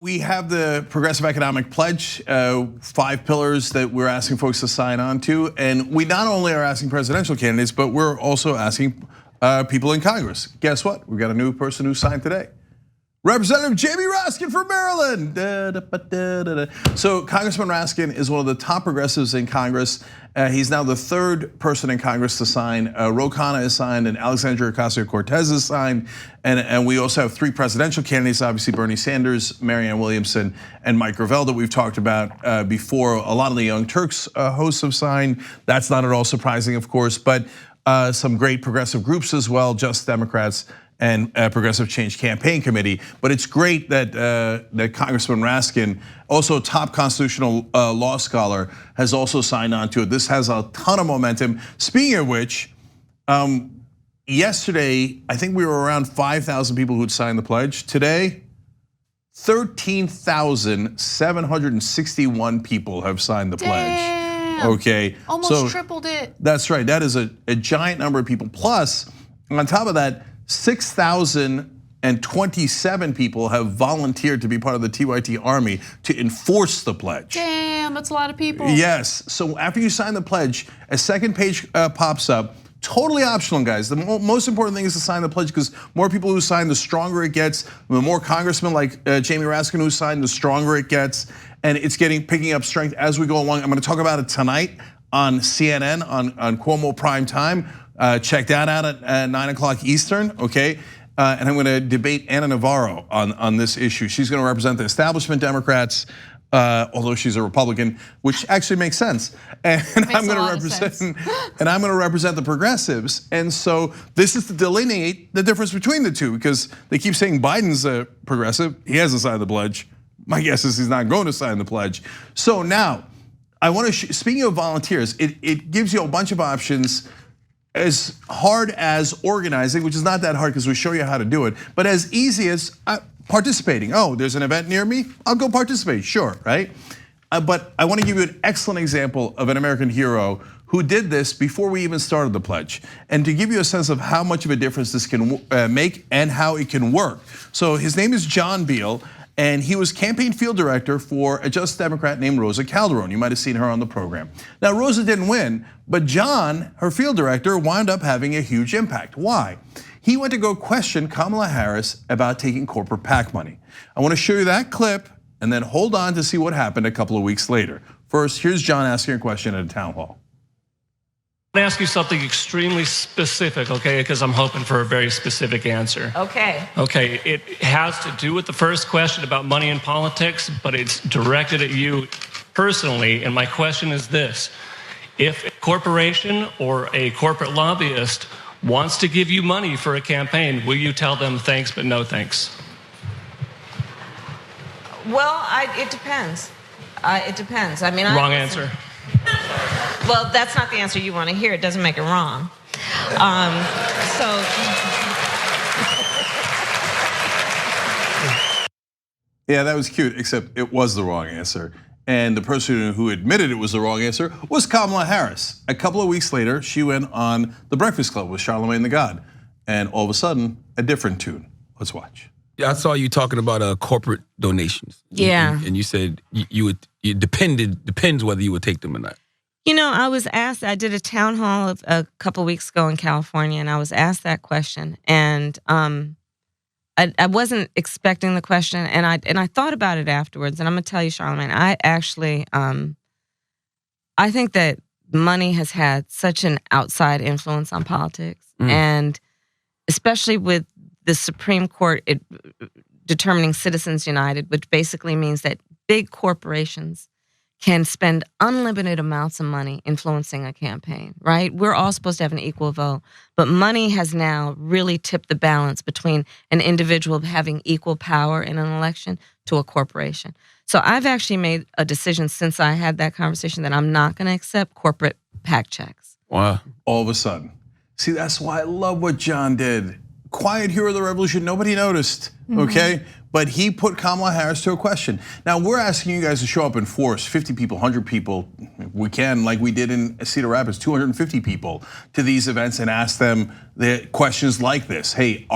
We have the Progressive Economic Pledge, 5 pillars that we're asking folks to sign on to. And we not only are asking presidential candidates, but we're also asking people in Congress. Guess what? We got a new person who signed today. Representative Jamie Raskin from Maryland. So Congressman Raskin is one of the top progressives in Congress. He's now the 3rd person in Congress to sign. Ro Khanna is signed, and Alexandria Ocasio-Cortez is signed. And we also have 3 presidential candidates, obviously Bernie Sanders, Marianne Williamson, and Mike Gravel that we've talked about before. A lot of the Young Turks hosts have signed. That's not at all surprising, of course, but some great progressive groups as well, Just Democrats and Progressive Change Campaign Committee. But it's great that that Congressman Raskin, also a top constitutional law scholar, has also signed on to it. This has a ton of momentum. Speaking of which, yesterday, I think we were around 5,000 people who'd signed the pledge. Today, 13,761 people have signed the pledge. Okay, almost tripled it. That's right, that is a giant number of people. Plus, on top of that, 6,027 people have volunteered to be part of the TYT Army to enforce the pledge. Damn, that's a lot of people. Yes, so after you sign the pledge, a second page pops up. Totally optional, guys. The most important thing is to sign the pledge, because more people who sign, the stronger it gets. The more congressmen like Jamie Raskin who sign, the stronger it gets. And it's picking up strength as we go along. I'm gonna talk about it tonight on CNN, on Cuomo Prime Time. Check that out at 9 o'clock Eastern, okay? And I'm gonna debate Ana Navarro on this issue. She's gonna represent the establishment Democrats, although she's a Republican, which actually makes sense. And I'm gonna represent the progressives. And so this is to delineate the difference between the two, because they keep saying Biden's a progressive. He hasn't signed the pledge. My guess is he's not going to sign the pledge. So now, I want to, speaking of volunteers, it gives you a bunch of options. As hard as organizing, which is not that hard because we show you how to do it, but as easy as participating. Oh, there's an event near me, I'll go participate, sure, right? But I want to give you an excellent example of an American hero who did this before we even started the pledge, and to give you a sense of how much of a difference this can make and how it can work. So his name is John Beal, and he was campaign field director for a Just Democrat named Rosa Calderon. You might have seen her on the program. Now, Rosa didn't win, but John, her field director, wound up having a huge impact. Why? He went to go question Kamala Harris about taking corporate PAC money. I want to show you that clip and then hold on to see what happened a couple of weeks later. First, here's John asking a question at a town hall. I'm gonna ask you something extremely specific, okay? Because I'm hoping for a very specific answer. Okay. Okay, it has to do with the first question about money in politics, but it's directed at you personally. And my question is this: if a corporation or a corporate lobbyist wants to give you money for a campaign, will you tell them thanks but no thanks? Well, it depends. It depends. I mean, wrong answer. Well, that's not the answer you want to hear. It doesn't make it wrong. Yeah, that was cute, except it was the wrong answer. And the person who admitted it was the wrong answer was Kamala Harris. A couple of weeks later, she went on The Breakfast Club with Charlamagne the God. And all of a sudden, a different tune. Let's watch. Yeah, I saw you talking about corporate donations. Yeah. And you said it depends whether you would take them or not. You know, I was asked, I did a town hall a couple weeks ago in California, and I was asked that question. And I wasn't expecting the question, and I thought about it afterwards. And I'm gonna tell you, Charlamagne, I actually, I think that money has had such an outside influence on politics. And especially with the Supreme Court determining Citizens United, which basically means that big corporations can spend unlimited amounts of money influencing a campaign, right? We're all supposed to have an equal vote, but money has now really tipped the balance between an individual having equal power in an election to a corporation. So I've actually made a decision since I had that conversation that I'm not gonna accept corporate PAC checks. Wow. All of a sudden. See, that's why I love what John did. Quiet hero of the revolution, nobody noticed, okay? But he put Kamala Harris to a question. Now, we're asking you guys to show up in force, 50 people, 100 people. We can, like we did in Cedar Rapids, 250 people to these events and ask them the questions like this. Hey,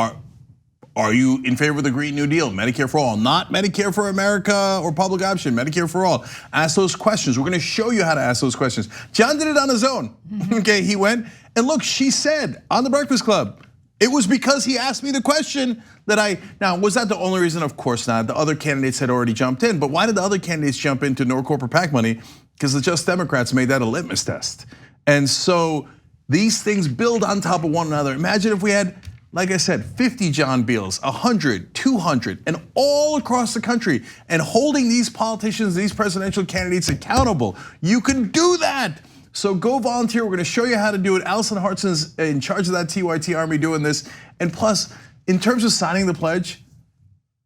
Are you in favor of the Green New Deal, Medicare for all? Not Medicare for America or public option, Medicare for all. Ask those questions. We're gonna show you how to ask those questions. John did it on his own, okay? He went, and look, she said on the Breakfast Club, it was because he asked me the question that now, was that the only reason? Of course not. The other candidates had already jumped in, but why did the other candidates jump into no corporate PAC money? Because the Just Democrats made that a litmus test. And so these things build on top of one another. Imagine if we had, like I said, 50 John Beals, 100, 200, and all across the country, and holding these politicians, these presidential candidates accountable. You can do that. So go volunteer. We're gonna show you how to do it. Allison Hartson's in charge of that TYT army doing this. And plus, in terms of signing the pledge,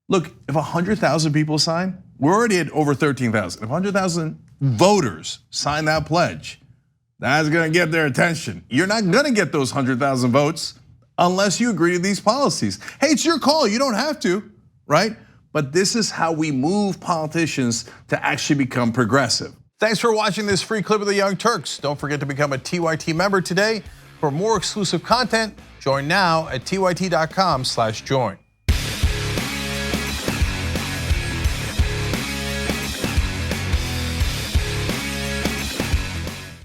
look, if 100,000 people sign, we're already at over 13,000. If 100,000 voters sign that pledge, that's gonna get their attention. You're not gonna get those 100,000 votes unless you agree to these policies. Hey, it's your call, you don't have to, right? But this is how we move politicians to actually become progressive. Thanks for watching this free clip of the Young Turks. Don't forget to become a TYT member today. For more exclusive content, join now at tyt.com/join.